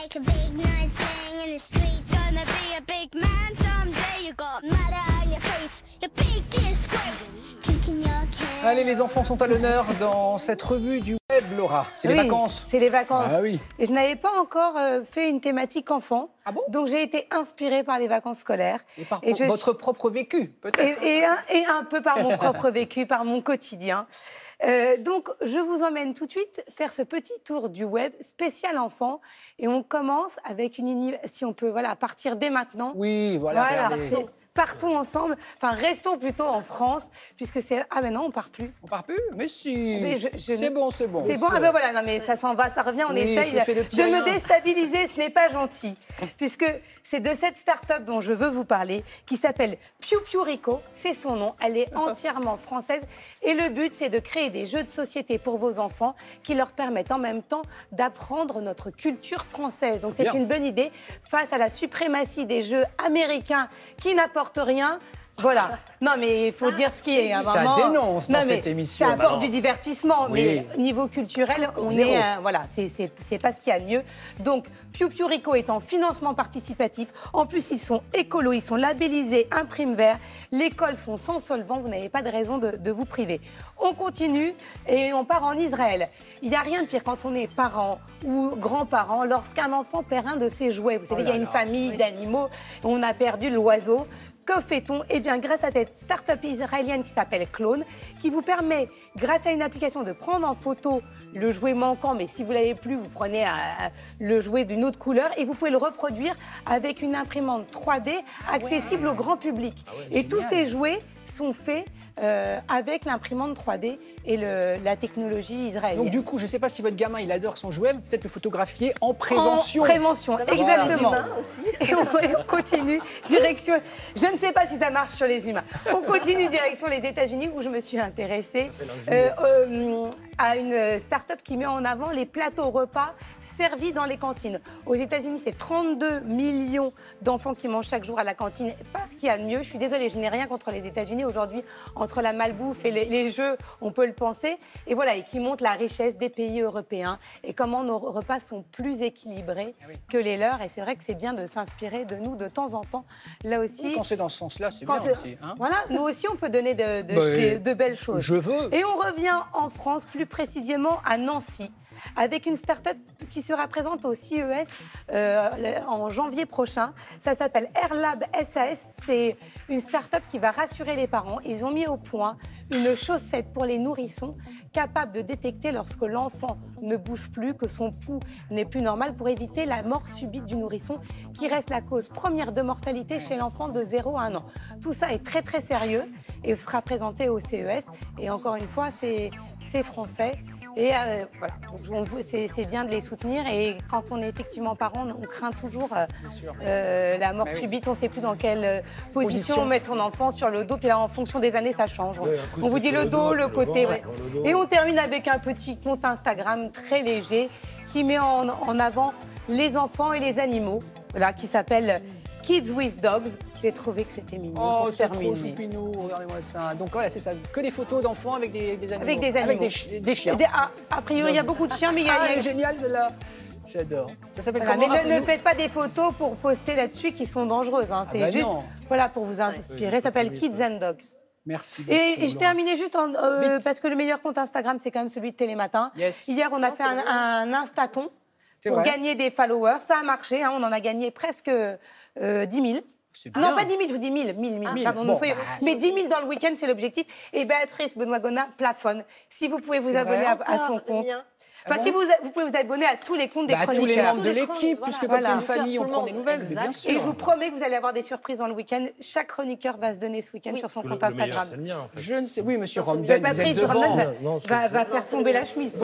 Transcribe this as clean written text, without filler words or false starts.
make a big nice thing in the street. Gonna be a big man someday. You got murder on your face, your big disgrace. Kicking your can. Allez, les enfants sont à l'honneur dans cette revue du web, Laura. C'est les vacances. C'est les vacances. Ah oui. Et je n'avais pas encore fait une thématique enfant. Ah bon? Donc j'ai été inspirée par les vacances scolaires. Et par votre propre vécu, peut-être. Et un peu par mon propre vécu, par mon quotidien. Donc, je vous emmène tout de suite faire ce petit tour du web spécial enfant. Et on commence avec si on peut partir dès maintenant. Oui, voilà. Partons ensemble, enfin restons plutôt en France, puisque c'est... Ah ben non, on part plus. On part plus? Mais si, mais c'est bon. C'est bon, ah ben voilà, non mais ça s'en va, ça revient, on essaye de me déstabiliser, ce n'est pas gentil. Puisque c'est de cette start-up dont je veux vous parler, qui s'appelle Piu Piu Rico, c'est son nom, elle est entièrement française. Et le but, c'est de créer des jeux de société pour vos enfants qui leur permettent en même temps d'apprendre notre culture française. Donc c'est une bonne idée face à la suprématie des jeux américains qui n'apportent rien. Voilà. Non, mais il faut dire ce qui est. Ça dénonce dans cette émission. Ça apporte du divertissement, mais niveau culturel, on est... voilà, c'est pas ce qu'il y a de mieux. Donc, Piu Piu Rico est en financement participatif. En plus, ils sont écolos, ils sont labellisés Imprime Vert. L'école sont sans solvant, vous n'avez pas de raison de vous priver. On continue et on part en Israël. Il n'y a rien de pire quand on est parent ou grand-parent lorsqu'un enfant perd un de ses jouets. Vous savez, il y a une famille d'animaux, on a perdu l'oiseau. Que fait-on? Eh bien, grâce à cette start-up israélienne qui s'appelle Clone, qui vous permet, grâce à une application, de prendre en photo le jouet manquant, mais si vous ne l'avez plus, vous prenez le jouet d'une autre couleur et vous pouvez le reproduire avec une imprimante 3D accessible au grand public. Et tous ces jouets sont faits avec l'imprimante 3D et la technologie israélienne. Donc du coup, je ne sais pas si votre gamin il adore son jouet, peut-être le photographier en prévention. En prévention, exactement. Aussi. Et on continue direction. Je ne sais pas si ça marche sur les humains. On continue direction les États-Unis où je me suis intéressée à une start-up qui met en avant les plateaux repas servis dans les cantines. Aux États-Unis, c'est 32 millions d'enfants qui mangent chaque jour à la cantine. Pas ce qu'il y a de mieux. Je suis désolée, je n'ai rien contre les États-Unis. Aujourd'hui, entre la malbouffe et les jeux, on peut le penser. Et voilà, et qui montre la richesse des pays européens et comment nos repas sont plus équilibrés que les leurs. Et c'est vrai que c'est bien de s'inspirer de nous de temps en temps. Là aussi. Quand c'est dans ce sens-là, c'est bien aussi. Hein, voilà, nous aussi, on peut donner de belles choses. Je veux. Et on revient en France, plus précisément à Nancy, avec une start-up qui sera présente au CES en janvier prochain. Ça s'appelle AirLab SAS. C'est une start-up qui va rassurer les parents. Ils ont mis au point une chaussette pour les nourrissons capable de détecter lorsque l'enfant ne bouge plus, que son pouls n'est plus normal, pour éviter la mort subite du nourrisson qui reste la cause première de mortalité chez l'enfant de 0 à 1 an. Tout ça est très très sérieux et sera présenté au CES. Et encore une fois, c'est français. Et voilà, c'est bien de les soutenir. Et quand on est effectivement parent, on craint toujours la mort subite. On ne sait plus dans quelle position mettre son enfant sur le dos. Puis là, en fonction des années, ça change. On vous dit le dos, le côté. Et on termine avec un petit compte Instagram très léger qui met en avant les enfants et les animaux, voilà, qui s'appelle Kids with Dogs. J'ai trouvé que c'était mignon. Oh, c'est trop choupinou, regardez-moi ça. Donc voilà, c'est ça, que des photos d'enfants avec des animaux. Avec des animaux. Avec des chiens. A priori, il y a beaucoup de chiens, mais il y a... Elle est géniale celle-là. J'adore. Ça s'appelle voilà, comment? Mais ne faites pas des photos pour poster là-dessus qui sont dangereuses. Hein. C'est juste voilà, pour vous inspirer. Ça s'appelle Kids and Dogs. Merci beaucoup. Et je terminais juste parce que le meilleur compte Instagram, c'est quand même celui de Télématin. Hier, on a fait un Instaton pour gagner des followers. Ça a marché, hein, on en a gagné presque 10 000. Non, pas 10 000, je vous dis 1000. Pardon, bon, mais 10 000 dans le week-end, c'est l'objectif. Et Béatrice Benoît-Gonna plafonne. Si vous pouvez vous abonner à son compte. Enfin, si vous pouvez vous abonner à tous les comptes des chroniqueurs. Tous les membres de l'équipe, puisque comme c'est une famille, on prend des nouvelles, bien sûr. Et je vous promets que vous allez avoir des surprises dans le week-end. Chaque chroniqueur va se donner ce week-end sur son compte Instagram. C'est le mien, en fait. Je ne sais, oui, monsieur Romden, Patrice Romden va faire tomber la chemise.